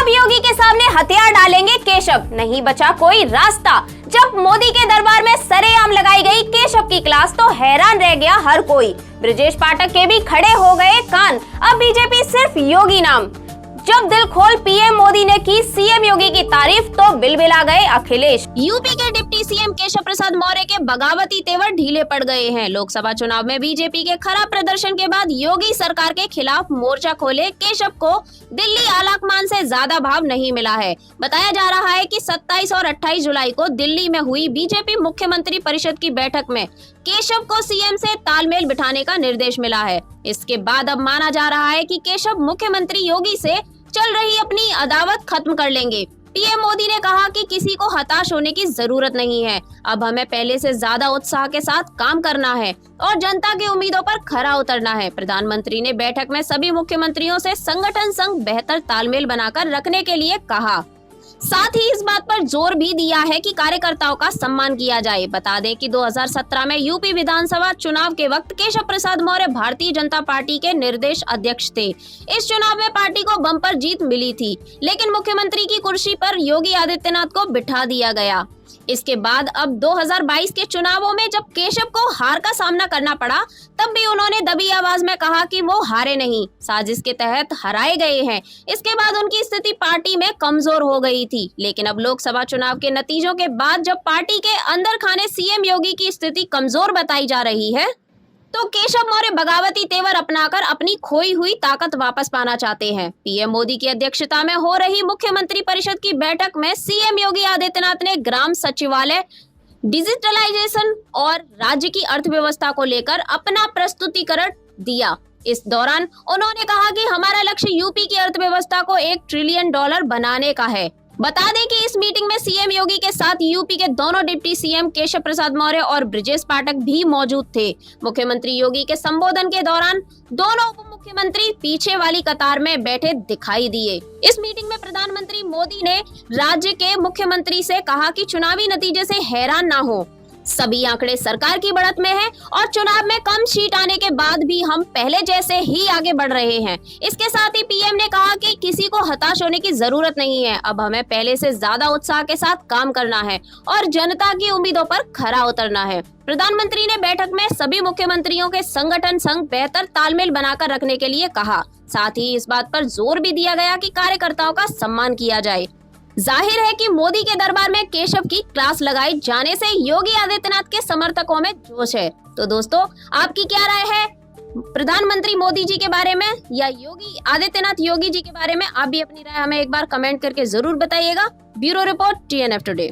अब योगी के सामने हथियार डालेंगे केशव, नहीं बचा कोई रास्ता। जब मोदी के दरबार में सरेआम लगाई गई केशव की क्लास तो हैरान रह गया हर कोई। ब्रजेश पाठक के भी खड़े हो गए कान। अब बीजेपी सिर्फ योगी नाम। जब दिल खोल पीएम मोदी ने की सीएम योगी की तारीफ तो बिलबिला गए अखिलेश। यूपी के डिप्टी सीएम केशव प्रसाद मौर्य के बगावती तेवर ढीले पड़ गए हैं। लोकसभा चुनाव में बीजेपी के खराब प्रदर्शन के बाद योगी सरकार के खिलाफ मोर्चा खोले केशव को दिल्ली आलाकमान से ज्यादा भाव नहीं मिला है। बताया जा रहा है कि 27 और 28 जुलाई को दिल्ली में हुई बीजेपी मुख्यमंत्री परिषद की बैठक में केशव को सीएम से तालमेल बिठाने का निर्देश मिला है। इसके बाद अब माना जा रहा है कि केशव मुख्यमंत्री योगी से चल रही अपनी अदावत खत्म कर लेंगे। पीएम मोदी ने कहा कि किसी को हताश होने की जरूरत नहीं है, अब हमें पहले से ज्यादा उत्साह के साथ काम करना है और जनता की उम्मीदों पर खरा उतरना है। प्रधानमंत्री ने बैठक में सभी मुख्यमंत्रियों से संगठन संग बेहतर तालमेल बनाकर रखने के लिए कहा। साथ ही इस बात पर जोर भी दिया है कि कार्यकर्ताओं का सम्मान किया जाए। बता दें कि 2017 में यूपी विधानसभा चुनाव के वक्त केशव प्रसाद मौर्य भारतीय जनता पार्टी के निर्देश अध्यक्ष थे। इस चुनाव में पार्टी को बम्पर जीत मिली थी, लेकिन मुख्यमंत्री की कुर्सी पर योगी आदित्यनाथ को बिठा दिया गया। इसके बाद अब 2022 के चुनावों में जब केशव को हार का सामना करना पड़ा, तब भी उन्होंने दबी आवाज में कहा कि वो हारे नहीं, साजिश के तहत हराए गए हैं। इसके बाद उनकी स्थिति पार्टी में कमजोर हो गई थी। लेकिन अब लोकसभा चुनाव के नतीजों के बाद जब पार्टी के अंदर खाने सीएम योगी की स्थिति कमजोर बताई जा रही है, तो केशव मौर्य बगावती तेवर अपनाकर अपनी खोई हुई ताकत वापस पाना चाहते हैं। पीएम मोदी की अध्यक्षता में हो रही मुख्यमंत्री परिषद की बैठक में सीएम योगी आदित्यनाथ ने ग्राम सचिवालय, डिजिटलाइजेशन और राज्य की अर्थव्यवस्था को लेकर अपना प्रस्तुतिकरण दिया। इस दौरान उन्होंने कहा कि हमारा लक्ष्य यूपी की अर्थव्यवस्था को $1 ट्रिलियन बनाने का है। बता दें कि इस मीटिंग में सीएम योगी के साथ यूपी के दोनों डिप्टी सीएम केशव प्रसाद मौर्य और ब्रजेश पाठक भी मौजूद थे। मुख्यमंत्री योगी के संबोधन के दौरान दोनों उप मुख्यमंत्री पीछे वाली कतार में बैठे दिखाई दिए। इस मीटिंग में प्रधानमंत्री मोदी ने राज्य के मुख्यमंत्री से कहा कि चुनावी नतीजे से हैरान ना हो, सभी आंकड़े सरकार की बढ़त में हैं और चुनाव में कम सीट आने के बाद भी हम पहले जैसे ही आगे बढ़ रहे हैं। इसके साथ ही पीएम ने कहा कि किसी को हताश होने की जरूरत नहीं है, अब हमें पहले से ज्यादा उत्साह के साथ काम करना है और जनता की उम्मीदों पर खरा उतरना है। प्रधानमंत्री ने बैठक में सभी मुख्यमंत्रियों के संगठन संग बेहतर तालमेल बनाकर रखने के लिए कहा। साथ ही इस बात पर जोर भी दिया गया कि कार्यकर्ताओं का सम्मान किया जाए। जाहिर है कि मोदी के दरबार में केशव की क्लास लगाई जाने से योगी आदित्यनाथ के समर्थकों में जोश है। तो दोस्तों, आपकी क्या राय है प्रधानमंत्री मोदी जी के बारे में या योगी आदित्यनाथ योगी जी के बारे में? आप भी अपनी राय हमें एक बार कमेंट करके जरूर बताइएगा। Bureau report TNF today.